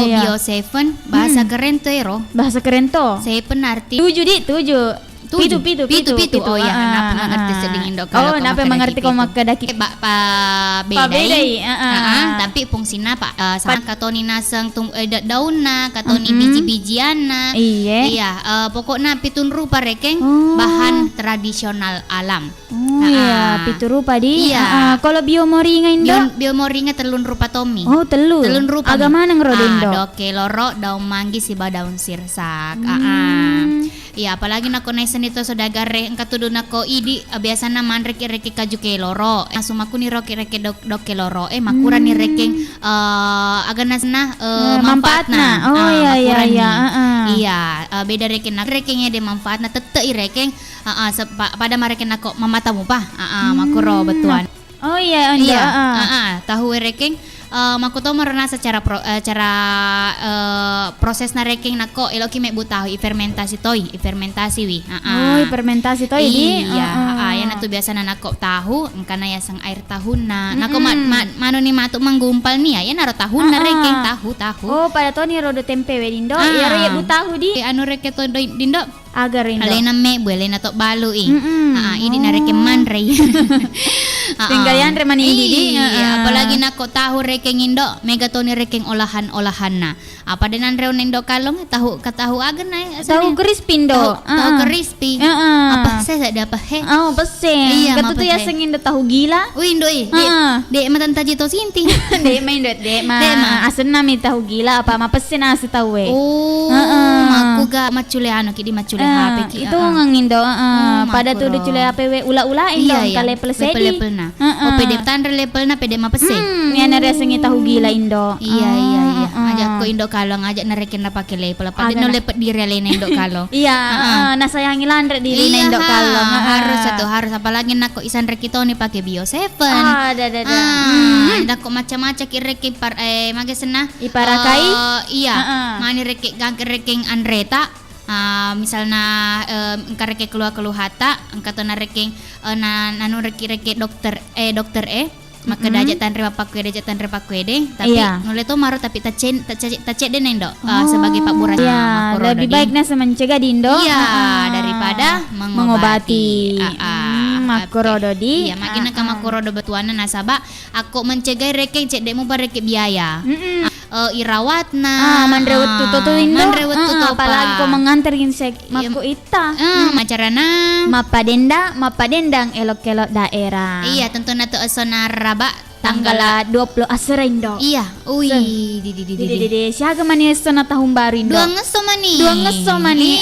iya. Bio Seven bahasa keren tuh ero. Bahasa keren to. Seven arti 7 di 7. Pitu. Oh ya, napa ngerti sedingin dok. Oh, napa mengerti kau makadaki. Bedai. Tapi fungsina pak sangat katoni naseng daunna, katoni biji-bijianna. Iya, pokoknya pitun rupa rekeng bahan tradisional alam. Iya, pitu rupa di. Iya. Kalau biomoringa indo. Biomoringa telun rupa tomi. Oh, telun rupa. Agama nang rodo indo. Doke loro daun manggis siba daun sirsak. Iya, apalagi nako naisen itu sodagare engkatudu nako idi biasa naman reki kaju ke loro. Sumaku ni reki dok ke loro. Makura ni rekeng aganasna manfaatna. Oh iya. Iya, beda rekeng rekengnya de manfaatna tetei rekeng pada mareken nako mamatamu pa. Makuro betuan. Oh iya, tahu rekeng makuto marana secara proses na reking nako eloki me butahu fermentasi wi. Fermentasi toy di. Iya, yan atu biasa na nako tahu engkana ya sang air tahunna. Nako mano ni matuk manggumpal nih ya naro tahunna reking tahu. Oh, pada to ni rodo tempe we dindo. Ya ro butahu di. Anu reke to dindo agar indo. Alena me boleh nato balu ini nareke manre. Tinggal yan reman ini di. Apalagi nako tahu rekeng indo megatoni rekeng olahan-olahanna. Apa denan reun indo kalong tahu agan na. Tahu crispy indo. Tahu crispy. Apa saya ada apa he? Oh, pesen. Iya, katu ya sing indo tahu gila. Indo de matan tajito sinti. De main de ma asen nami tahu gila apa ma pesen ase tahu we. Oh, maku ga macule anu ki di macule HP ki. Itu ngangindo pada tuh cule HP we ula-ula indo kale plesedi. Oh, pede tanre levelna pede ma pesen. Ni ana resengi tahu gila indo. Iya. Ajak ko indo kalong ajak narekin na pake level. Pade no lepet diri na indo kalong. Iya, nasayangi landre diri na indo kalong. Harus apalagi nako isan rekito ni pake Bio Seven. Ada. Nako macam-macam kireke magesena iparakai. Iya. Mani reke gangkereking Andreta. Misalnya engkareke keluar hata engkatona reking nanu reki dokter maka dajatan repakwede tapi nule to maro tapi tacet den indo sebagai pak buras lebih baiknya mencegah dindo daripada mengobati makorodo di makina ka makorodo betuana nasaba aku mencegah rekeng cek demu bareke biaya irawatna mandrewet tuto indo apalagi ko mengantar insek maku ita macarana mapadendang elok-elok daerah. Iya, tentu nato asona raba tanggal 20 asera indo. Iya. Di siaga mani asona tahun baru indo. Dua ngeso mani.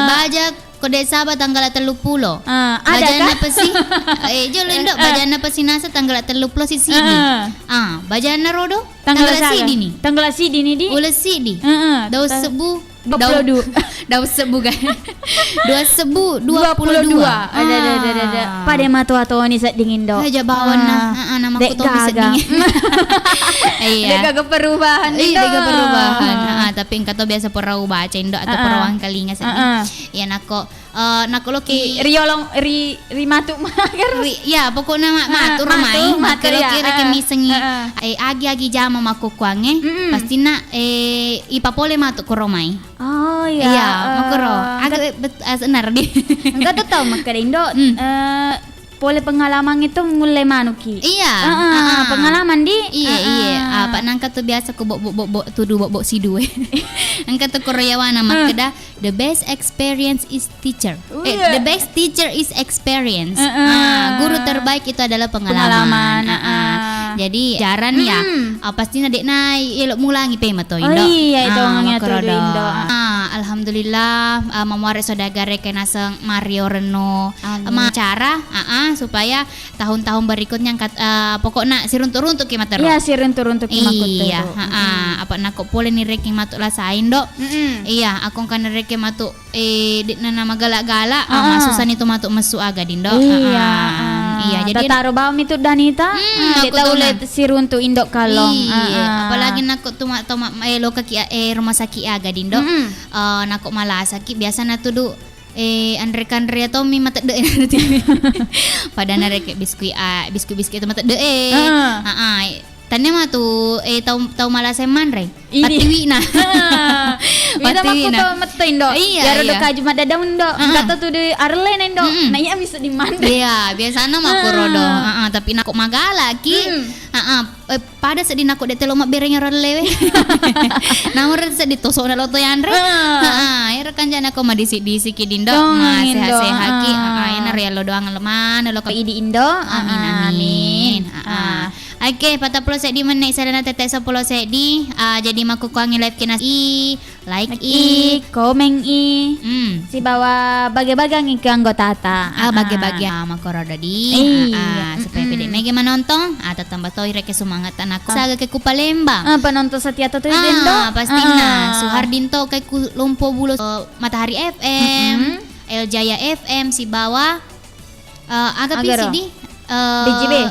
Bajak kode sabat tanggal 30. Bajana apa sih? Jolo indo bajana apa sih nasa tanggal 30 si sidi. Bajana rodo tanggal sidi nih. Tanggal sidi nih di. Ula sidi. Daun sebu. Daun sebu kan. 22. Ada. Pada matu ni saat dingin do. Aja bawan nama aku tuh bisa dingin. Iya. Deka perubahan. Tapi engkau tuh biasa perau baca indo atau perawang kalinga sedih. Ya nako loki riolong matu mager. Ya pokoknya matu rumai. Kalau kira misengi agi jama makukuange pastina ipapole matu ko romai. Oh iya. Iya, makuro. Agak benar di. Enggak tahu makanya Indo boleh pengalaman itu mulai manuki. Iya. Pengalaman di. Iya. Pak nangka tuh biasa ku bok tudu bok sidu. Angka tuh Koreawana makeda the best experience is teacher. The best teacher is experience. Guru terbaik itu adalah pengalaman. Jadi jaran ya pasti nadek elok mulangi pe mato Indo. Oh iya itu nganya tuh Indo. Alhamdulillah memuari sodagare kena seng Mario Reno cara supaya tahun-tahun berikutnya pokoknya siruntuk-runtuk ki matero. Iya siruntuk-runtuk ki makut. Iya, apa nakok pole ni reki matuk la sain do. Iya, akong kan reki matuk di nama galak-galak masusan itu matuk mesu aga dindo. Iya, jadi taruh bawah itu Danita. Kita ulet siruntuk indok kalong. Iya, apalagi nakok tu loka ki rumah sakit aga dindo. Nakok malah sakit biasa na tudu Andre Tommy mata de pada narek biskuit itu mata de Tanya mah tuh tahu malah seman re. Ini. Patiwi nah. Bisa aku tuh metuin dok. Iya, Ya iya. rada kaju mada daun dok. Kata tuh di Arlen dok. Nah iya bisa di mana? Iya, biasanya mah aku rodo. Tapi nak magala ki. Pada sedih nak de telo mak bereng rele we. Namun rada sedih tosok na loto yan re. Ya rekan jana ko madisi-disi ki dindo. Sehat-sehat ki. Ya realo doang leman lo ka Idi Indo. amin. Oke, patah pulau sedi menek sarana tetek 10 sedi. Jadi maku kuangi live kinas like Komen i. Si bawa bagai-bagang ke anggota ta. Bagi-bagi makoroda di. Supaya pede mege menonton atau tambah tahu reke semangat anakku. Saga ke Kupalembang. Penonton setia tuh Indo. Pastinya. Suhardinto ke Lumpo Bulu Matahari FM, El Jaya FM si bawah. Agak Agaro. sidi.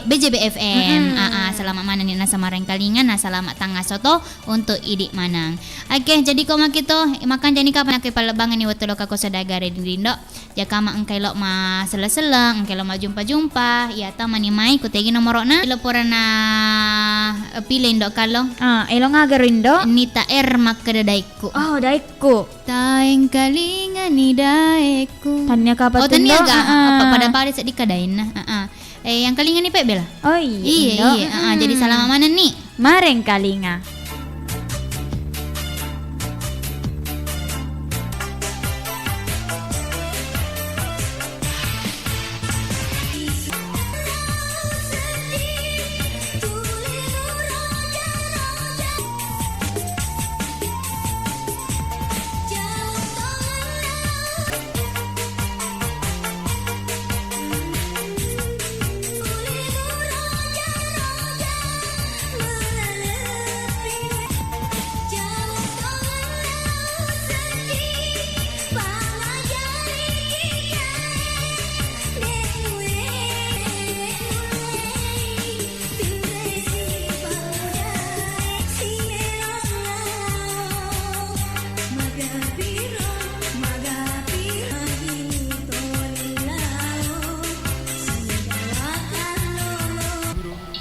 BJB FM. Selamat mana nih nasa marang kalingan, nasa selamat tangga soto untuk idik manang. Oke, jadi kau mak itu makan jani kapan aku palebangan ni waktu lo kako sadagare di dindo. Jaka mak engkai lo ma sela-sela, engkai lo ma jumpa-jumpa. Ya ta mani mai ku tegi nomorna. Lo porana pilih dok kalau. Elong agarin dok. Nita mak kedadaiku. Oh, daiku. Taeng kalingan ni daiku. Tanya kapan tanya ga? Apa pada pare sedih kadain nah. Yang kalingan ni Pak Bella. Oh iya. Iya. Jadi salam mana nih? Mareng kalinga.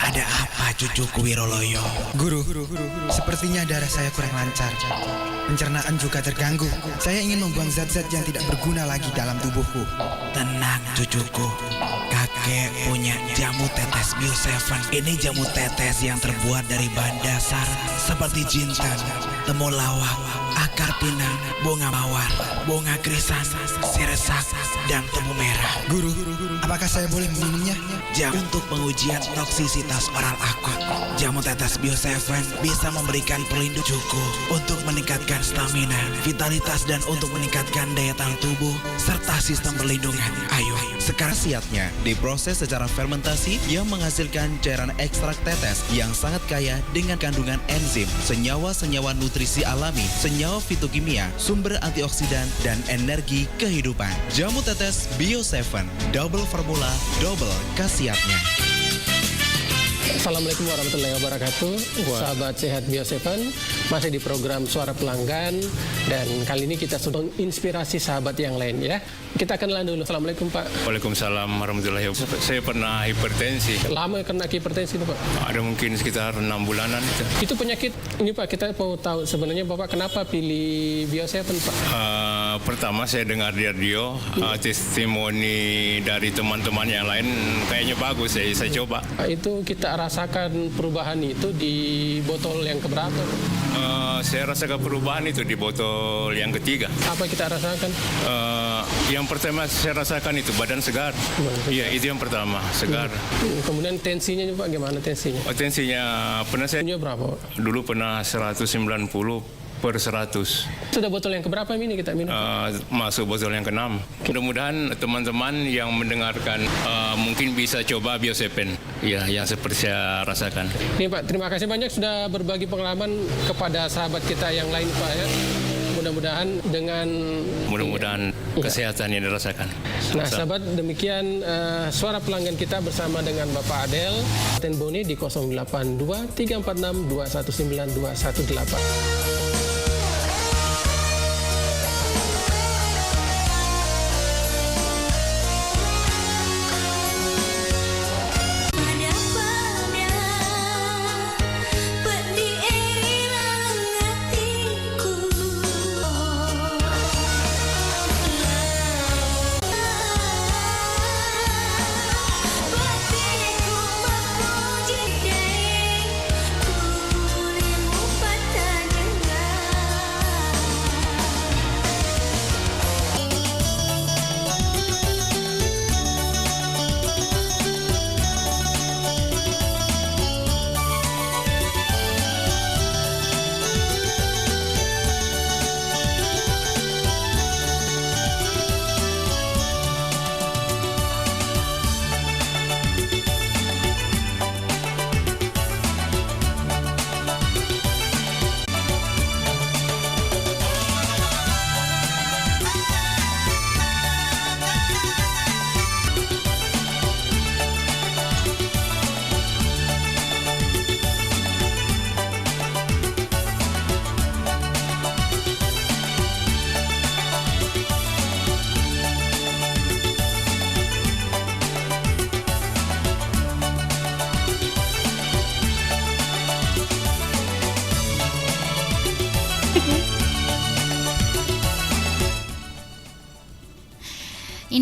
Ada apa cucuku Wiroloyo? Guru, sepertinya darah saya kurang lancar. Pencernaan juga terganggu. Saya ingin membuang zat-zat yang tidak berguna lagi dalam tubuhku. Tenang cucuku, kakek punya jamu tetes Bio7. Ini jamu tetes yang terbuat dari bahan dasar seperti jintan, temulawak, akar pinang, bunga mawar, bunga krisan, siresak, dan tebu merah. Guru, apakah saya boleh meminumnya? Jamu untuk pengujian toksisitas oral akut. Jamu tetes Bio7 bisa memberikan pelindung cukup untuk meningkatkan stamina, vitalitas, dan untuk meningkatkan daya tahan tubuh serta sistem perlindungan. Ayo, sekarang Khasiatnya diproses secara fermentasi yang menghasilkan cairan ekstrak tetes yang sangat kaya dengan kandungan enzim, senyawa-senyawa nutrisi alami, senyawa fitokimia, sumber antioksidan, dan energi kehidupan. Jamu tetes Bio7, double formula, double khasiatnya. Assalamualaikum warahmatullahi wabarakatuh. Sahabat sehat Bio7, masih di program Suara Pelanggan, dan kali ini kita sudah inspirasi sahabat yang lain ya. Kita kenalan dulu. Assalamualaikum Pak. Waalaikumsalam warahmatullahi wabarakatuh. Saya pernah hipertensi. Lama kena hipertensi itu Pak? Ada mungkin sekitar 6 bulanan itu. Itu penyakit ini Pak, kita mau tahu sebenarnya Bapak kenapa pilih Bio7 Pak? Pertama saya dengar di radio testimoni dari teman-teman yang lain kayaknya bagus, saya coba. Itu kita rasakan perubahan itu di botol yang keberapa? Saya rasakan perubahan itu di botol yang ketiga. Apa kita rasakan? Yang pertama saya rasakan itu badan segar. Iya, itu yang pertama, segar. Kemudian tensinya Pak, gimana tensinya? Tensinya pernah saya Tensinya berapa? dulu pernah 190/100. Sudah botol yang keberapa ini kita minum? Masuk botol yang ke-6. Mudah-mudahan teman-teman yang mendengarkan mungkin bisa coba Bio7 ya, yang seperti saya rasakan. Nih Pak, terima kasih banyak sudah berbagi pengalaman kepada sahabat kita yang lain Pak ya. Mudah-mudahan kesehatan yang dirasakan. Nah sahabat, demikian suara pelanggan kita bersama dengan Bapak Adel Tenboni di 082 346 219 218.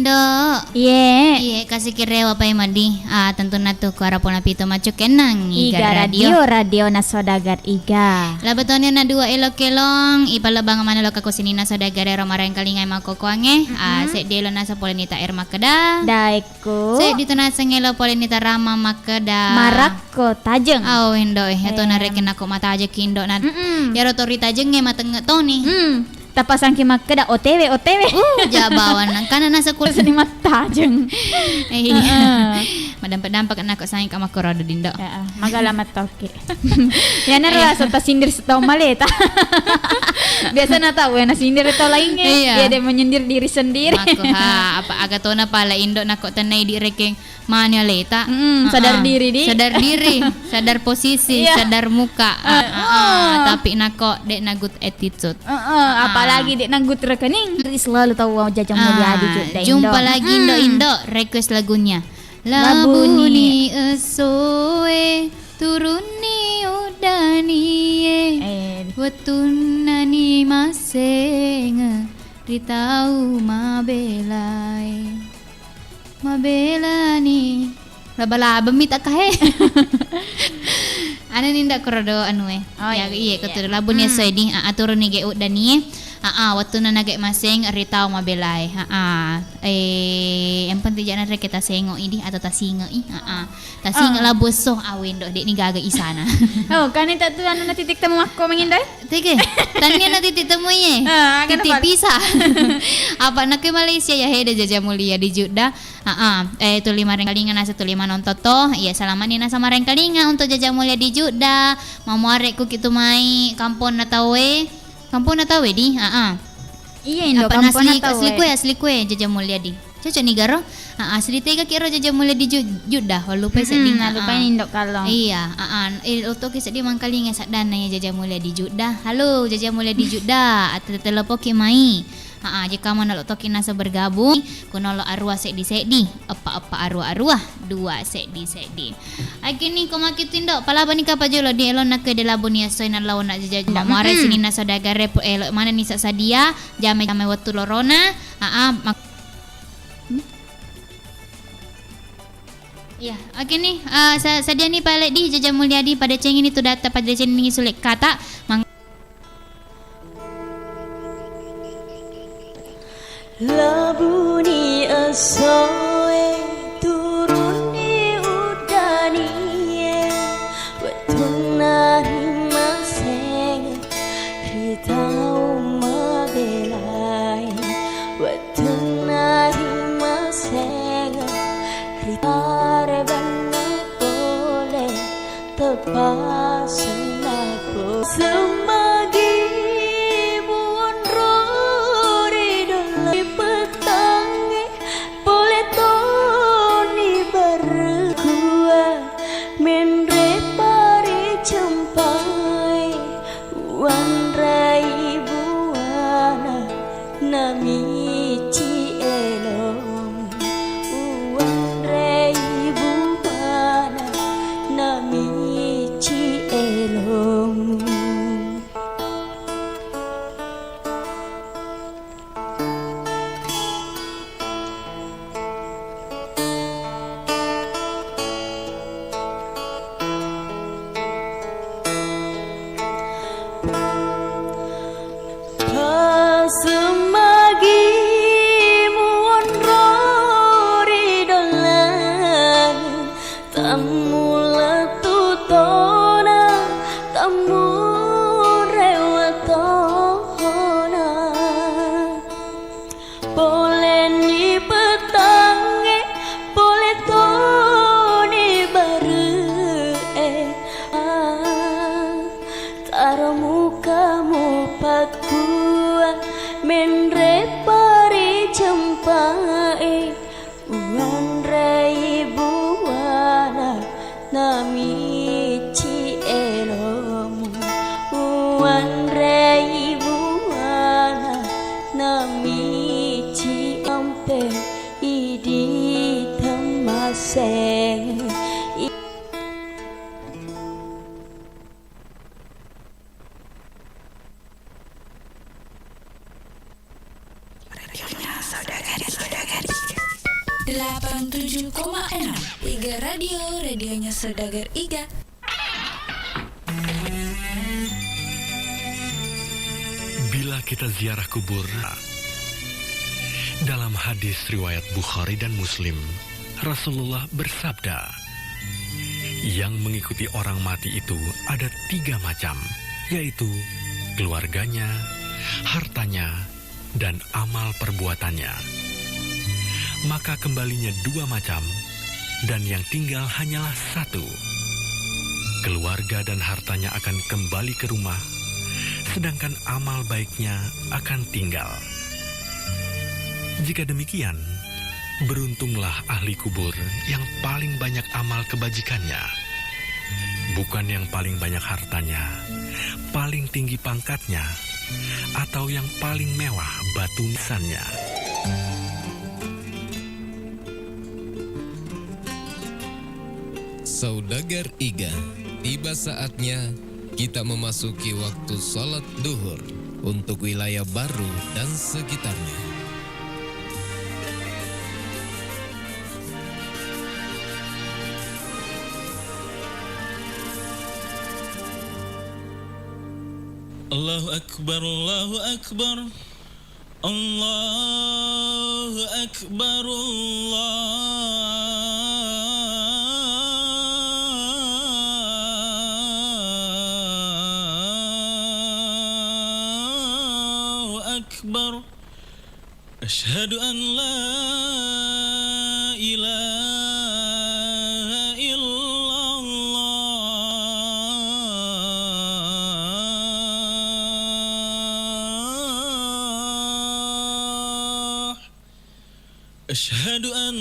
Indo. Iya. Iya, kasih kirewa pa madi. Tentu natu ku arapona pito macu kenang Iga radio na sodagar iga. Labatonnya na dua elok-elong ipalabang mana lo kako sinina sodagar romarang kalingay makokoange. Sek delo nasa polenita makeda. Daiku. Sek dito nasa ngelo polenita rama makeda. Marako tajeng. Indo ito na rekin ako mata aja kindo na. Ya rotori tajeng mateng to nih. Tapasang kimakeda OTW. Jabawan nang kana nasa kul Sa ni matajeng. Iya. Madampak-dampak anak ko sa ka makorodo dindo. Magalamat toke. Yan na rasa ta sindir sa tao maleta. Biasa na tao na sindir ito lain Iya. Dia menyindir diri sendiri. Mako apa agato na pala Indo nako tanay di reking manya leta. Sadar diri di. Sadar diri, sadar posisi, Iya. sadar muka. Tapi nako dek na good attitude. Apalagi dek nanggut rekening. Selalu tahu jajang mulia di Indo. Jumpa lagi Indo request lagunya. Labuni esoe turuni udani wetunani maseng ritau mabelani laba-laba mita kahe. Ano ninda korodo iya kutu labun ya soy di aturo ni ge udani waktu na nagay maseng ritaw mabelay yang penting jangan rek kita sengo ini atau tasinga tasinga laboso awin do di ni gaga isana. Kanita tu ano natitik temu ako menginday? Tige, tanya na titik temu ye. Titik pisah. Apa nak ke Malaysia ya hede jaja mulia di Juda. Itu 5 rengkalinga nasa 5 nontoto. Iya selama ni nasa marengkalinga untuk jaja mulia di Juda. Mamuarek ku kitu mai kampon na tawe. Kampung na tahu di, Iya Indo apa kampung asli kue jaja mulia di. Cocok nih garo. Asli tega kira jaja mulia di Judah. Lupa sedih lupa Indo kalong. Iya, untuk kisah di mangkalinga sak dana ya jaja mulia di Judah. Halo jaja mulia di Judah. Atau telepon ke mai. Jika mana lo toki nasa bergabung, kuno lo arwah sedi apa arwah dua sedi. Agini ko makitindo palaban ni kapajolo di elon nak ke de labonia soy na lawan nak jaja mare sini nasa dagare po elo mana ni sa sadia jame watu lorona Ya, agini sadia ni pale di jaja mulyadi pada ceng ini tu data pada ceng ini sulit kata Labuni asoe turuni udani wetunari maseng ritau mabelai wetunari maseng ritare bangu boleh tepasan aku semagi Radionya saudara-saudari. Iga Radio, radionya Saudagar Iga. Bila kita ziarah kubur, dalam hadis riwayat Bukhari dan Muslim, Rasulullah bersabda, yang mengikuti orang mati itu ada 3 macam, yaitu keluarganya, hartanya, dan amal perbuatannya. Maka kembalinya 2 macam, dan yang tinggal hanyalah 1. Keluarga dan hartanya akan kembali ke rumah, sedangkan amal baiknya akan tinggal. Jika demikian, beruntunglah ahli kubur yang paling banyak amal kebajikannya, bukan yang paling banyak hartanya, paling tinggi pangkatnya, atau yang paling mewah batu nisannya. Saudagar Iga, tiba saatnya kita memasuki waktu sholat duhur untuk wilayah baru dan sekitarnya. Allahu Akbar, Allahu Akbar, Allahu Akbar, Allahu Akbar. Asyhadu an la ilaha illallah. Asyhadu an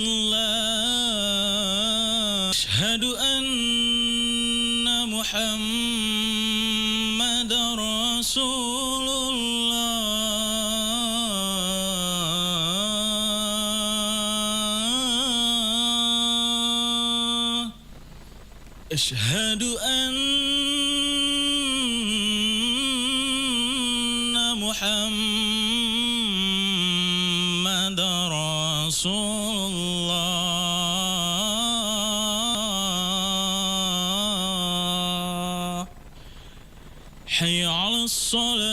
asyhadu anna Muhammadar Rasulullah. Asyhadu anna Muhammadar Rasulullah. Hayya 'alas salah.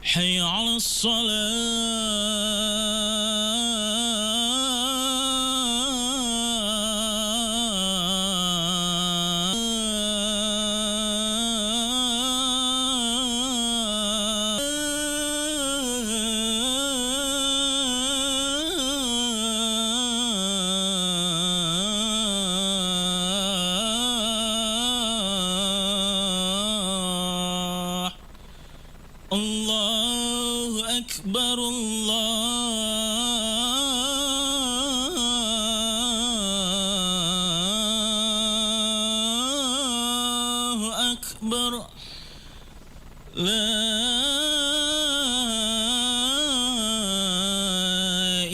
Hayya 'alas Allahu Akbar, Allahu Akbar. La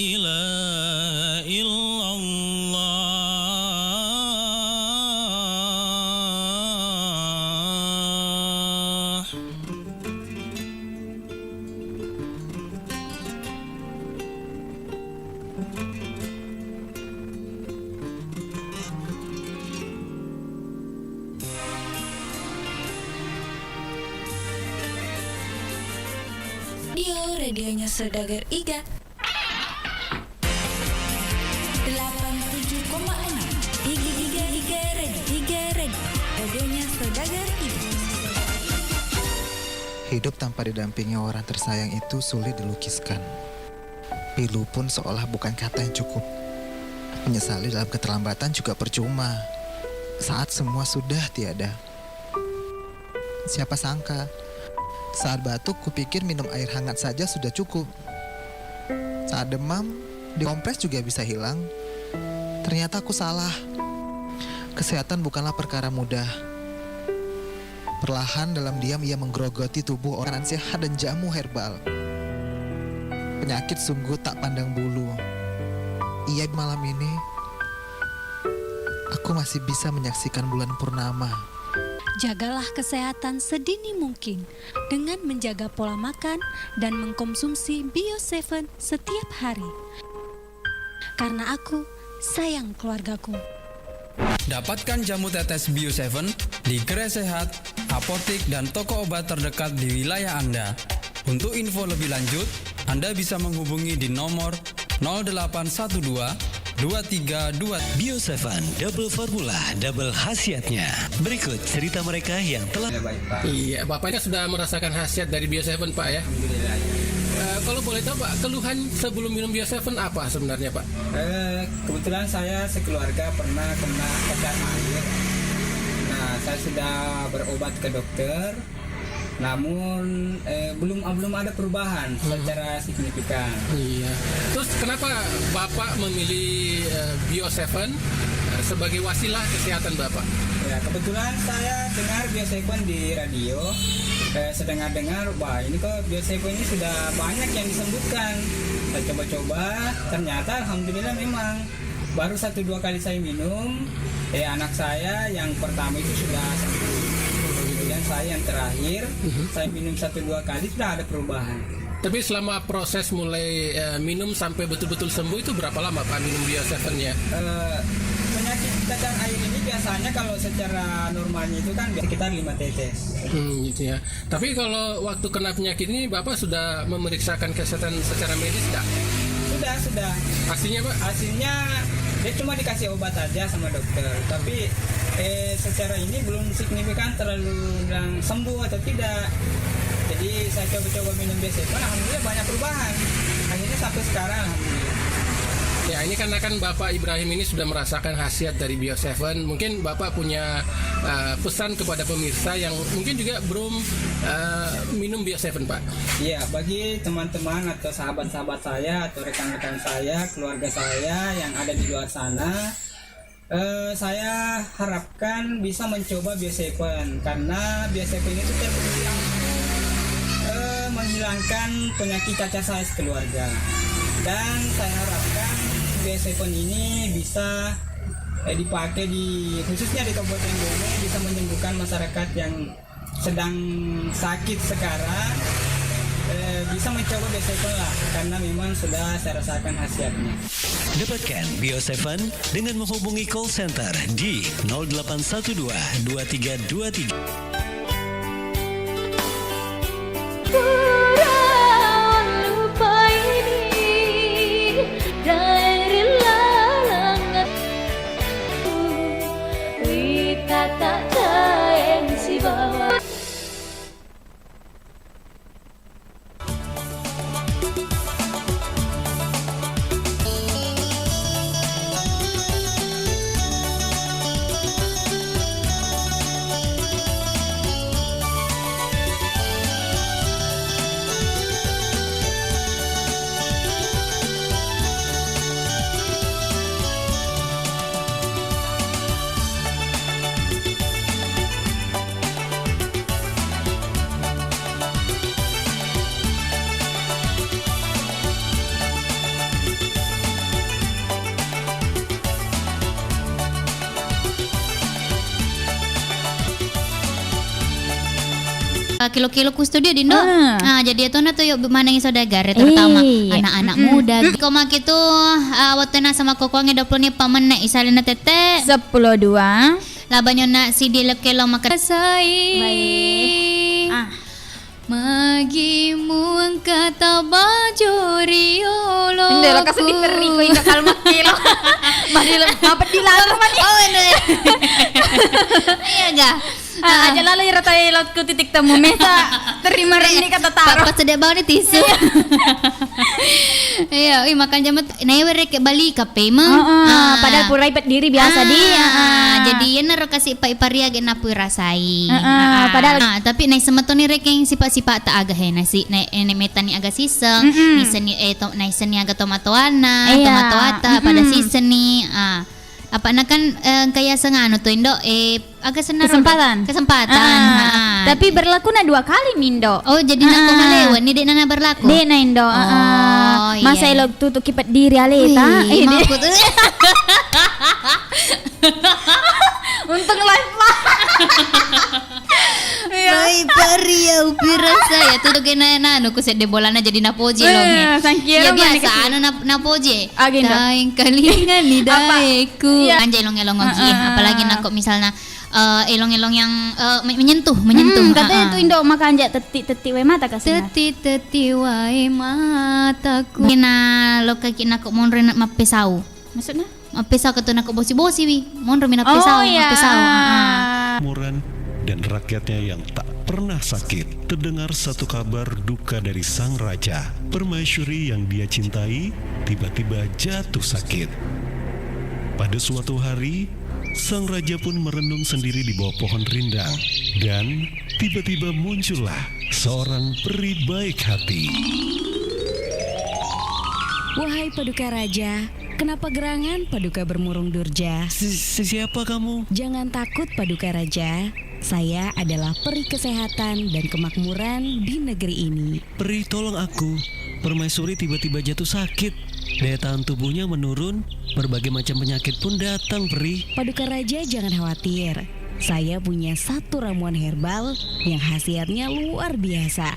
ilaha illallah. Radionya Saudagar Iga 87,6 Iga Radio, radionya Saudagar Iga. Hidup tanpa didampingi orang tersayang itu sulit dilukiskan. Pilu pun seolah bukan kata yang cukup. Menyesali dalam keterlambatan juga percuma saat semua sudah tiada. Siapa sangka saat batuk kupikir minum air hangat saja sudah cukup. Saat demam, dikompres juga bisa hilang. Ternyata aku salah. Kesehatan bukanlah perkara mudah. Perlahan dalam diam ia menggerogoti tubuh orang sehat dan jamu herbal. Penyakit sungguh tak pandang bulu. Ia malam ini aku masih bisa menyaksikan bulan purnama. Jagalah kesehatan sedini mungkin dengan menjaga pola makan dan mengkonsumsi Bio7 setiap hari. Karena aku sayang keluargaku. Dapatkan jamu tetes Bio7 di Gerai Sehat, apotek dan toko obat terdekat di wilayah Anda. Untuk info lebih lanjut, Anda bisa menghubungi di nomor 0812 232 Bio7, double formula, double khasiatnya. Berikut cerita mereka yang telah... Iya, Bapaknya sudah merasakan khasiat dari Bio7 Pak ya? Kalau boleh tahu Pak, keluhan sebelum minum Bio7 apa sebenarnya Pak? Kebetulan saya sekeluarga pernah kena cacar air. Nah, saya sudah berobat ke dokter, namun belum ada perubahan secara signifikan. Iya. Terus kenapa Bapak memilih Bio7 sebagai wasilah kesehatan Bapak? Ya, kebetulan saya dengar Bio7 di radio. Saya dengar, wah ini kok Bio7 ini sudah banyak yang disembuhkan. Saya coba-coba, ternyata alhamdulillah memang baru 1-2 kali saya minum, anak saya yang pertama itu sudah sembuh. Kemudian saya yang terakhir, saya minum 1-2 kali sudah ada perubahan. Tapi selama proses mulai minum sampai betul-betul sembuh itu berapa lama Pak minum Bio7-nya? Penyakit cacar air ini biasanya kalau secara normalnya itu kan sekitar 5 tetes. Gitu ya. Tapi kalau waktu kena penyakit ini Bapak sudah memeriksakan kesehatan secara medis tidak? Sudah. Hasilnya Pak? Hasilnya dia cuma dikasih obat aja sama dokter. Tapi secara ini belum signifikan terlalu bilang sembuh atau tidak. Jadi saya coba-coba minum Bio7, alhamdulillah banyak perubahan. Akhirnya sampai sekarang alhamdulillah. Ya, ini karena kan Bapak Ibrahim ini sudah merasakan khasiat dari Bio7. Mungkin Bapak punya pesan kepada pemirsa yang mungkin juga belum minum Bio7 Pak. Iya, bagi teman-teman atau sahabat-sahabat saya atau rekan-rekan saya, keluarga saya yang ada di luar sana, saya harapkan bisa mencoba Bio7 karena Bio7 ini itu menghilangkan penyakit cacar saya sekeluarga. Dan saya harapkan Bio7 ini bisa dipakai khususnya di Kabupaten Bone, bisa menyembuhkan masyarakat yang sedang sakit sekarang, bisa mencoba Bio7 lah, karena memang sudah saya rasakan khasiatnya. Dapatkan Bio7 dengan menghubungi call center di 0812 2323. Kilo-kilo ku studio di Indo. Jadi itu na tuh yuk manangi saudagar terutama anak-anak muda. Kau mak itu waktu na sama kokongnya 20 paman na isalina tete 10-2 labanyo na si kilo makan baik. Magimu kata bajori olo. Hindi lo kasi diteri ko yung kakalmat kilo. Mapat dilarang man. Oh, ano. Iya ga. Aja lalu ya rata laut ku titik temu mesa terima ini kata taruh. Pas sedek bau ni tisu. Iya, makan jamet naik ke Bali kape mah. Padahal pura ipat diri biasa dia. Jadi ya naro kasih iparia gen napu rasai. Padahal tapi naik semetoni rek yang sifat-sifat tak agak nasi naik metani agak siseng, niseni naik seni agak tomatoana, tomatoata pada sisen ni. Apa nak kan kayak sengano tuh Indo agak senar kesempatan. Tapi berlaku na 2 kali Mindo. Oh jadi nak kemalewan ni dek nana berlaku. Dek na Indo. Masa elok tutup kipat diri aleta. Makut. Teng live lah. Baik pari ya upi rasa ya tuh kena nanu kuset de bolana jadi napoje loh. Sangkira Ya biasa anu napoje. Agenda. Daeng kalingan ni daeku. Iya. Anjay elong-elong ngogi apalagi nak misalnya elong-elong yang menyentuh. Katanya itu Indo makan aja teti wae mata kasih. Teti wae mataku. Kena lo kaki nak monre nak mapesau. Maksudnya? Mapesau ketu nak bosi-bosi wi. Monre minap pesau, mapesau. Muran dan rakyatnya yang tak pernah sakit. Terdengar satu kabar duka dari sang raja. Permaisuri yang dia cintai tiba-tiba jatuh sakit. Pada suatu hari, sang raja pun merenung sendiri di bawah pohon rindang. Dan tiba-tiba muncullah seorang peri baik hati. Wahai Paduka Raja, kenapa gerangan Paduka bermurung durja? Siapa kamu? Jangan takut Paduka Raja. Saya adalah peri kesehatan dan kemakmuran di negeri ini. Peri, tolong aku. Permaisuri tiba-tiba jatuh sakit. Daya tahan tubuhnya menurun. Berbagai macam penyakit pun datang, Peri. Paduka Raja jangan khawatir. Saya punya satu ramuan herbal yang khasiatnya luar biasa.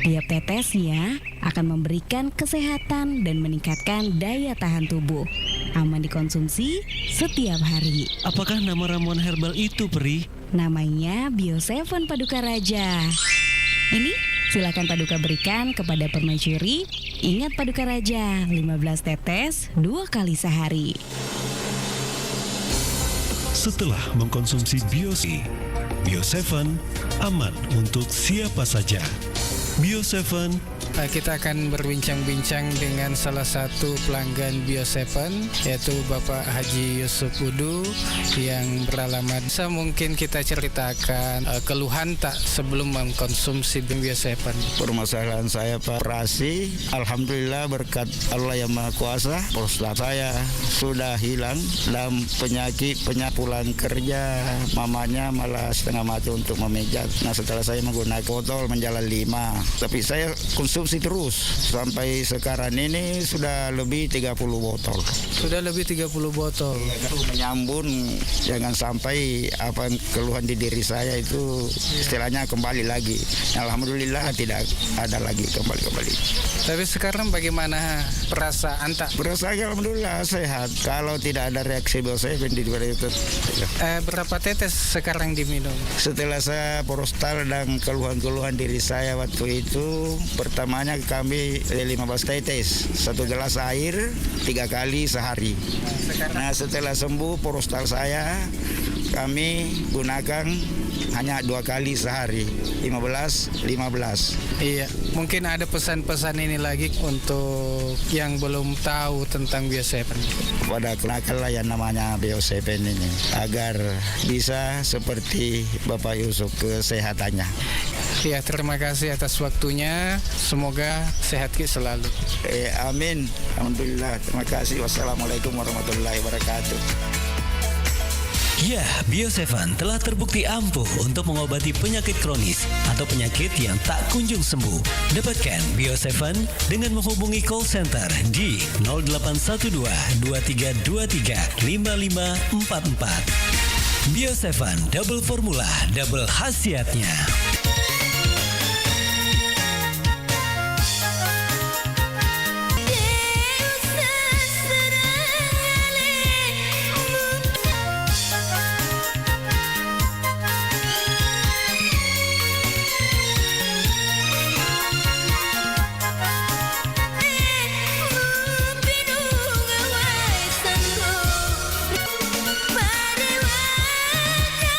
Tiap tetesnya akan memberikan kesehatan dan meningkatkan daya tahan tubuh. Aman dikonsumsi setiap hari. Apakah nama ramuan herbal itu, Peri? Namanya Bio7 Paduka Raja. Ini silakan Paduka berikan kepada permaisuri. Ingat Paduka Raja, 15 tetes 2 kali sehari. Setelah mengkonsumsi Bio7 aman untuk siapa saja. Bio7 Kita akan berbincang-bincang dengan salah satu pelanggan Bio7 yaitu Bapak Haji Yusuf Udu yang beralamat. Mungkin kita ceritakan keluhan tak sebelum mengkonsumsi Bio7. Permasalahan saya Pak operasi, alhamdulillah berkat Allah yang Maha Kuasa, prostat saya sudah hilang dan penyakit pulang kerja mamanya malah setengah mati untuk memijat. Nah setelah saya menggunakan botol menjalan 5, tapi saya konsumsi terus sampai sekarang ini sudah lebih 30 botol. Sudah lebih 30 botol. Menyambung jangan sampai apa keluhan di diri saya itu istilahnya kembali lagi. Alhamdulillah tidak ada lagi kembali. Tapi sekarang bagaimana perasaan tak? Perasaan alhamdulillah sehat. Kalau tidak ada reaksi Bio7 di luar itu. Berapa tetes sekarang diminum? Setelah saya prostat dan keluhan-keluhan diri saya waktu itu, pertamanya kami 15 tetes, 1 gelas air 3 kali sehari. Nah setelah sembuh prostat saya, kami gunakan hanya 2 kali sehari, 15. Iya, mungkin ada pesan-pesan ini lagi untuk yang belum tahu tentang Bio7. Pada kenakanlah yang namanya Bio7 ini agar bisa seperti Bapak Yusuf kesehatannya. Ya, terima kasih atas waktunya. Semoga sehat selalu. Amin. Alhamdulillah. Terima kasih. Wassalamualaikum warahmatullahi wabarakatuh. Ya, Bio7 telah terbukti ampuh untuk mengobati penyakit kronis atau penyakit yang tak kunjung sembuh. Dapatkan Bio7 dengan menghubungi call center di 0812 2323 5544. Bio7 double formula, double khasiatnya. Pada waktu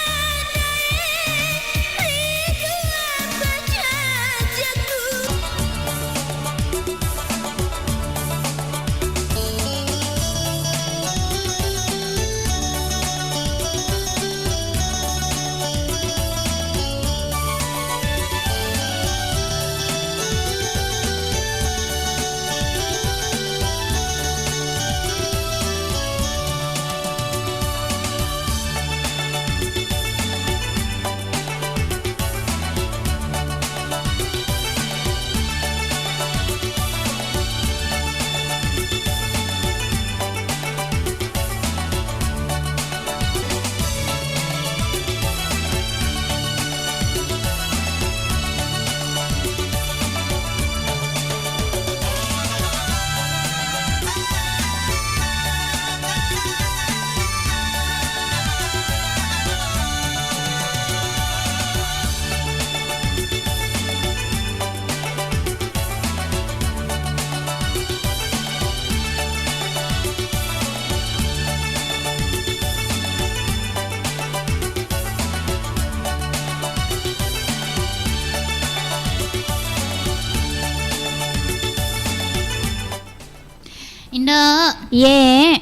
Indok. Ye.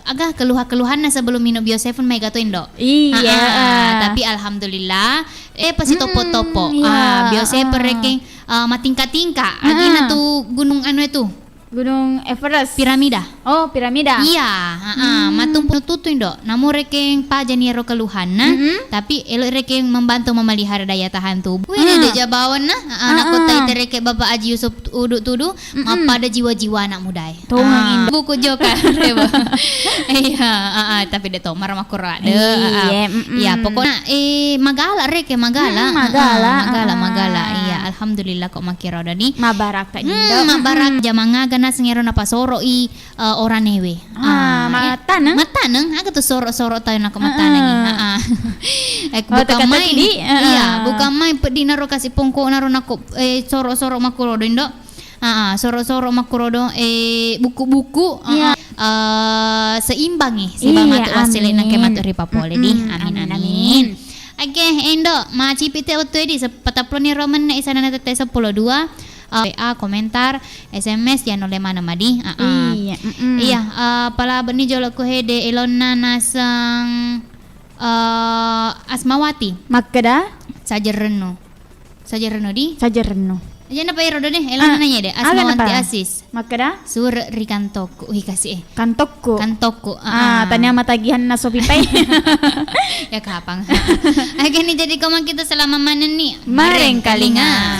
Agak keluhan-keluhan sebelum minum Bio7 mega tuh Indok. Iya. Tapi alhamdulillah pasti topo-topo. Iya. Bio7 reking matingka-tingka. Agina tuh gunung anu itu. Gunung Everest. Piramida. Oh, piramida. Iya, matung tutu Indok. Namun rekeng pajaniero keluhanna, tapi elok rekeng membantu memelihara daya tahan tubuh. Wih, deja bawan nah. Anak kota itu rekeng Bapak Aji Yusuf Uduk tudu, pada jiwa-jiwa anak muda. Tungangin. Buku joka. Iya, tapi de tomar makura de. Iya, pokoknya magala rekeng magala. Magala. Iya, alhamdulillah kok makira udah nih. Mabarak tak Indok. Mabarak jamangaga na singero na pasoro orang newe. Mataneng aga tuh soro tayo na mataneng. Bukan main. Iya, bukan main di naro kasih pongko naro nako soro makurodo Indo. Soro makurodo buku-buku seimbang seimbang matu wasilin na kemat ripapole di. Amin. Oke, Indo, macipite oto di sepataplon ni Roman na isa na natatay sa 12. WA, komentar, SMS jangan oleh mana madi. Iya, pala beni jolo ko hede elonna nasang Asmawati. Makada Sajereno di. Sajereno. Aja na pa iro deh, elonna nanya deh. Asmawati Asis. Makada Sur rikantoku. Wih kasih Kantokku. Tanya matagihan na sopipay. Ya kapang. Oke nih jadi komen kita selama mana nih? Mareng kalinga.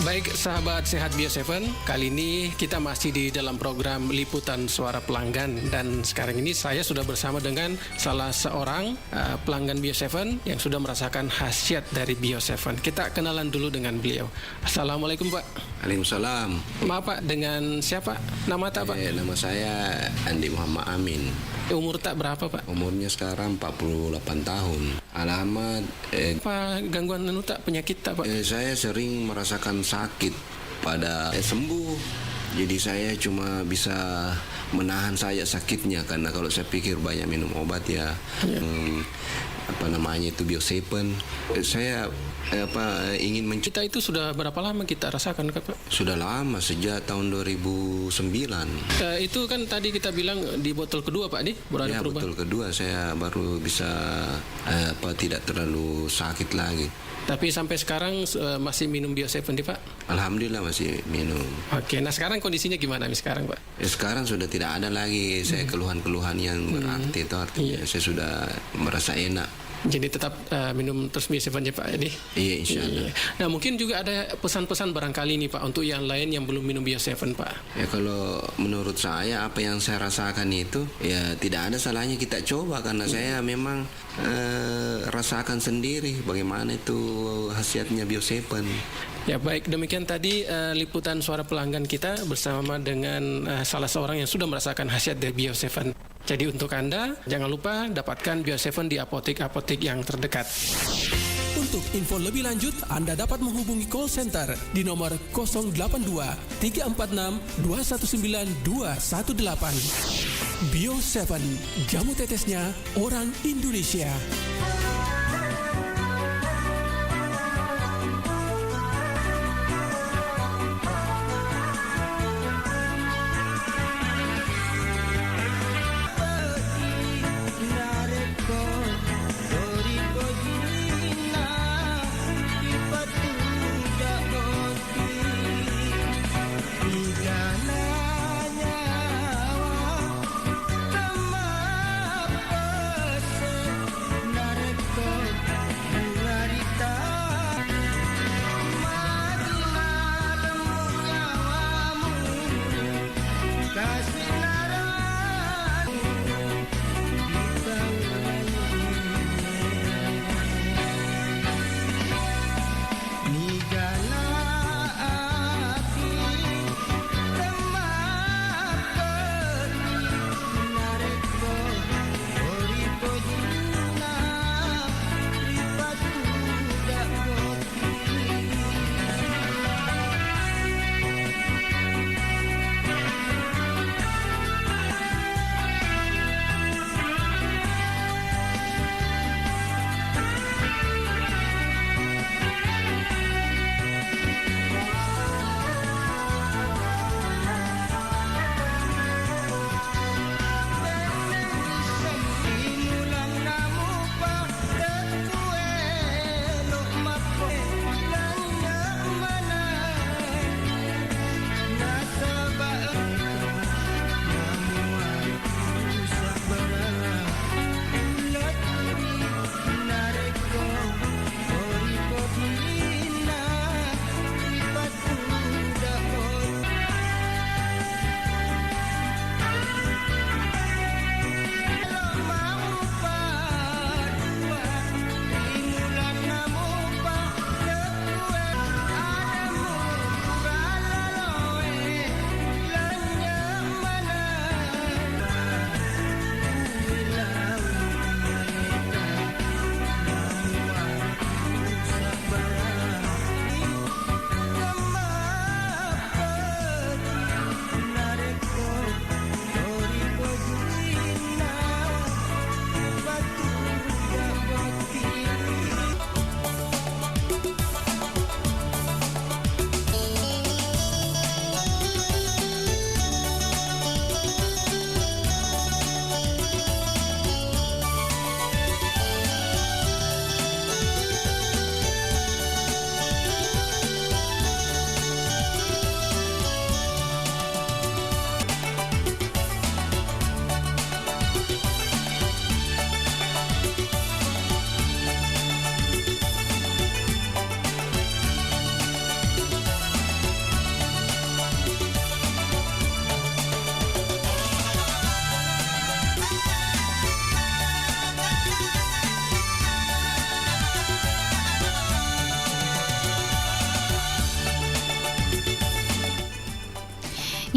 Baik sahabat Sehat Bio7, kali ini kita masih di dalam program Liputan Suara Pelanggan, dan sekarang ini saya sudah bersama dengan salah seorang pelanggan Bio7 yang sudah merasakan khasiat dari Bio7. Kita kenalan dulu dengan beliau. Assalamualaikum Pak. Waalaikumsalam. Maaf Pak, dengan siapa? Nama tak Pak? Nama saya Andi Muhammad Amin. Umur tak berapa Pak? Umurnya sekarang 48 tahun. Alamat Apa gangguan tak penyakit tak Pak? Saya sering merasakan sakit pada sembuh. Jadi saya cuma bisa menahan saja sakitnya, karena kalau saya pikir banyak minum obat ya, Biosepen. Saya ingin Kita itu sudah berapa lama kita rasakan Pak? Sudah lama, sejak tahun 2009. Itu kan tadi kita bilang di botol kedua Pak, baru ada perubahan. Botol kedua saya baru bisa tidak terlalu sakit lagi. Tapi sampai sekarang masih minum Biosepen Pak? Alhamdulillah masih minum. Oke, nah sekarang kondisinya gimana sekarang Pak? Sekarang sudah tidak ada lagi saya keluhan-keluhan yang berarti, itu artinya saya sudah merasa enak. Jadi tetap minum terus Biosepen Pak ini? Iya, insya Allah. Nah mungkin juga ada pesan-pesan barangkali nih Pak untuk yang lain yang belum minum Biosepen Pak. Ya kalau menurut saya apa yang saya rasakan itu ya tidak ada salahnya kita coba, karena saya memang rasakan sendiri bagaimana itu khasiatnya Biosepen. Ya baik, demikian tadi liputan suara pelanggan kita bersama dengan salah seorang yang sudah merasakan khasiat dari Biosepen. Jadi untuk Anda, jangan lupa dapatkan Biosepen di apotek-apotek yang terdekat. Untuk info lebih lanjut, Anda dapat menghubungi call center di nomor 082 346 219 218. Biosepen, jamu tetesnya orang Indonesia.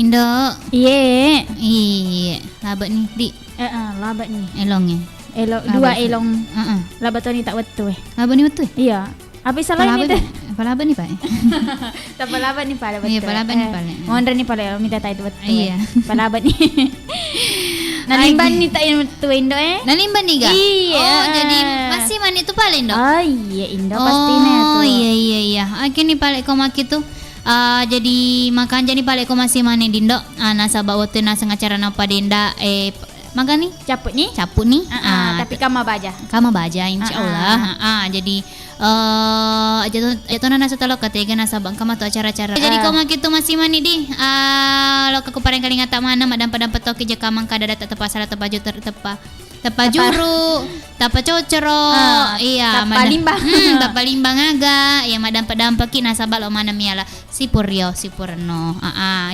Indo. Iya. Iya, labet nih, Di. Labat nih. Elongnya. Dua elong. Labat ni tak betul. Labat ni betul? Iya. Apa salah ni tu? Palaban ni Pak. Tak palaban ni pala betul. Iya, palaban ni pala. Mondra ni pala minta tahu itu betul. Iya. Palaban ni. Nalimban ni tak yang betul Indo Nalimban ni ga? Iya. Oh, jadi masih mana tu pala Indo? Oh, iya Indo pastinya tu. Oh, iya. Akhir ni pala ko maki tu. Jadi makan jadi pala ko masih mana Dindo. Nasabak waktu nasa ngacara napa Dinda makan ni caput ni. Tapi kama baja insyaallah. Jadi jatuh nasa talo katega nasa bang kama tu acara-acara. Jadi kau mak itu masih mani di lo ke kupareng kali ngata mana madam padam petoki je kamang kada tak tepa salah tepa juru tapa cocoro iya tapa limbang tapa limbang aga ya madam padam paki nasa balo mana miala sipurno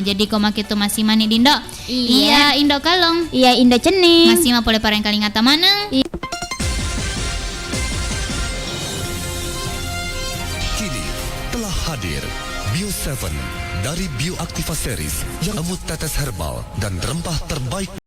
jadi kau mak itu masih mani dindo iya indo kalong iya indo cening masih mah boleh pareng kali ngata mana. Hadir Bio 7 dari Bioactiva Series yang emut tetes herbal dan rempah terbaik